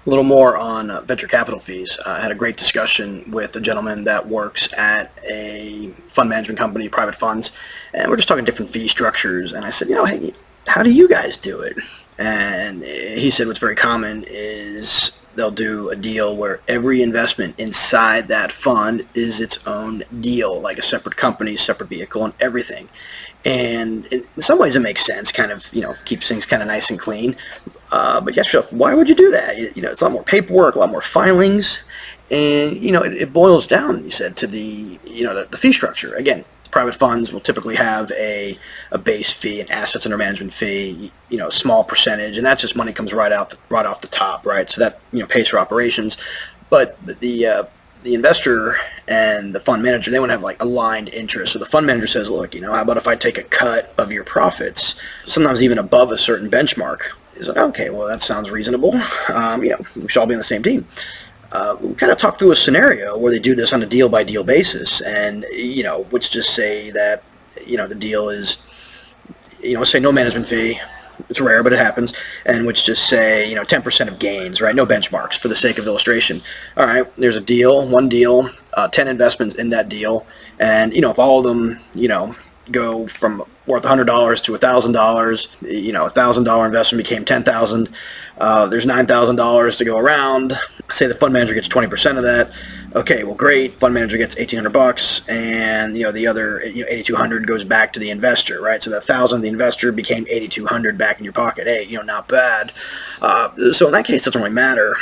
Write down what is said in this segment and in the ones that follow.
A little more on venture capital fees. I had a great discussion with a gentleman that works at a fund management company, private funds, and we're just talking different fee structures. And I said, hey, how do you guys do it? And he said what's very common is they'll do a deal where every investment inside that fund is its own deal, like a separate company, separate vehicle, and everything. And in some ways it makes sense, kind of, keeps things kind of nice and clean. But yes, why would you do that? It's a lot more paperwork, a lot more filings, and it boils down, he said, to the the fee structure. Again, private funds will typically have a base fee, an assets under management fee, a small percentage, and that's just money comes right off the top, right? So that pays for operations. But the investor and the fund manager, they want to have like aligned interests. So the fund manager says, look, how about if I take a cut of your profits, sometimes even above a certain benchmark? He's like, okay, well, that sounds reasonable. We should all be on the same team. We kind of talk through a scenario where they do this on a deal-by-deal basis, and let's just say that the deal is, let's say no management fee. It's rare, but it happens. And which just say 10% of gains, right? No benchmarks for the sake of illustration. All right, there's a deal, one deal, 10 investments in that deal, and if all of them go from worth $100 to $1,000, $1,000 investment became $10,000. There's $9,000 to go around. Say the fund manager gets 20% of that. Okay, well, great. Fund manager gets $1,800, and the other $8,200 goes back to the investor, right? So the $1,000 of the investor became $8,200 back in your pocket. Hey, not bad. So in that case, it doesn't really matter.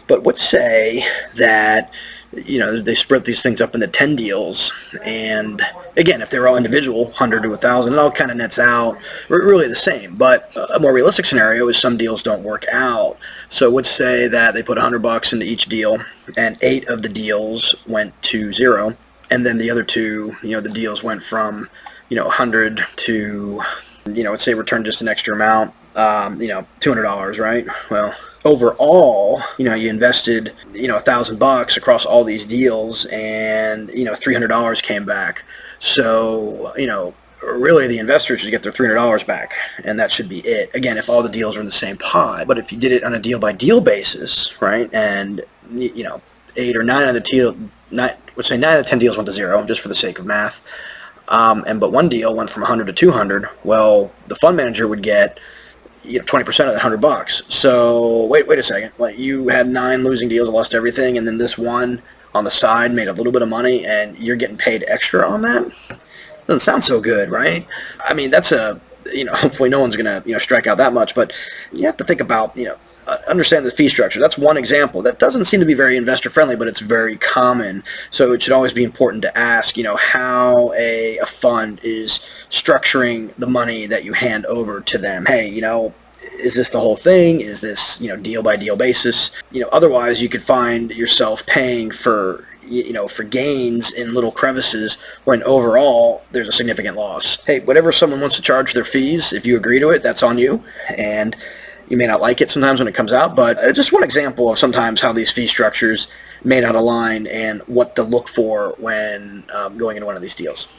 But let's say that they split these things up into 10 deals, and again, if they're all individual, 100 to 1,000, it all kind of nets out really the same. But a more realistic scenario is some deals don't work out. So let's say that they put $100 into each deal, and 8 of the deals went to 0, and then the other 2, the deals went from 100 to let's say return just an extra amount, $200, right? Well, overall, you invested, $1,000 across all these deals, and $300 came back. So, really the investors should get their $300 back, and that should be it. Again, if all the deals are in the same pot. But if you did it on a deal-by-deal basis, right, and 8 or 9 of the deal, let's say 9 of the 10 deals went to 0, just for the sake of math. But one deal went from 100 to 200. Well, the fund manager would get 20% of that $100. So wait a second. Like, you had 9 losing deals, lost everything, and then this one on the side made a little bit of money, and you're getting paid extra on that? Doesn't sound so good, right? I mean, that's hopefully no one's gonna strike out that much, but you have to think about understand the fee structure. That's one example. That doesn't seem to be very investor friendly, but it's very common. So it should always be important to ask, how a fund is structuring the money that you hand over to them. Hey, is this the whole thing? Is this, deal by deal basis? Otherwise you could find yourself paying for gains in little crevices when overall there's a significant loss. Hey, whatever someone wants to charge their fees, if you agree to it, that's on you. And you may not like it sometimes when it comes out, but just one example of sometimes how these fee structures may not align and what to look for when going into one of these deals.